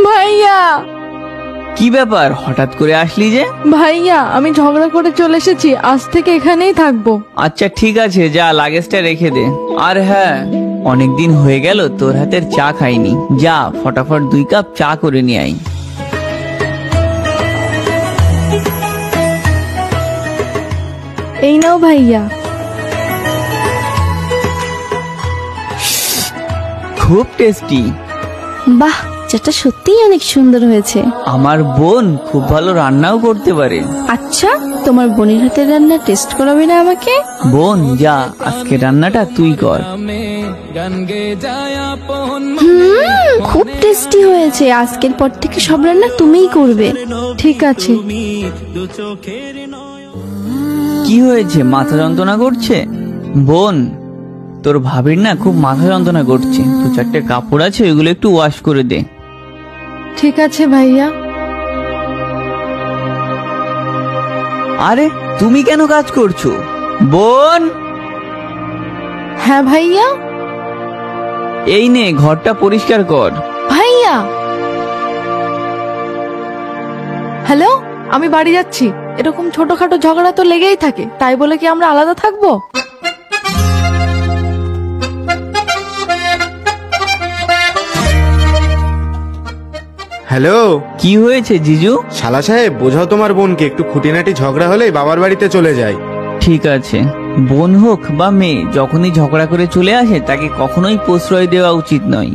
ভাইয়া কি ব্যাপার, হঠাৎ করে আসলি যে? ভাইয়া আমি ঝগড়া করে চলে এসেছি, আজ থেকে এখানেই থাকবো। আচ্ছা ঠিক আছে, যা লাগেজটা রেখে দে। আর হ্যাঁ, অনেকদিন হয়ে গেল তোর হাতের চা খাইনি, যা ফটাফট 2 কাপ চা করে নিয়ে আই। এই নাও ভাইয়া। খুব টেস্টি। বাহ, চাটা সত্যিই অনেক সুন্দর হয়েছে। আমার বোন খুব ভালো রান্নাও করতে পারে। আচ্ছা, তোমার বোনের হাতের রান্না টেস্ট করাবে না আমাকে? বোন যা, আজকে রান্নাটা তুই কর। খুব টেস্টি হয়েছে, আজকের পর থেকে সব রান্না তুমিই করবে। ঠিক আছে। কি হয়েছে, মাথা যন্ত্রণা করছে? বোন, তোর ভাবির না খুব মাথা যন্ত্রণা করছে, তো 4টে কাপড় আছে, ওইগুলো একটু ওয়াশ করে দে। ঠিক আছে ভাইয়া। আরে তুমি কেন কাজ করছো? বোন। হ্যাঁ ভাইয়া। এই নে, ঘরটা পরিষ্কার কর। ভাইয়া হ্যালো, আমি বাড়ি যাচ্ছি। এরকম ছোটখাটো ঝগড়া তো লেগেই থাকে, তাই বলে কি আমরা আলাদা থাকবো? হ্যালো, কি হয়েছে জিজু? শালা সাহেব বোঝাও তোমার বোনকে, একটু খুঁটিনাটি ঝগড়া হলেই বাবার বাড়িতে চলে যায়। ঠিক আছে, বোন হোক বা মেয়ে, যখনই ঝগড়া করে চলে আসে তাকে কখনোই প্রশ্রয় দেওয়া উচিত নয়।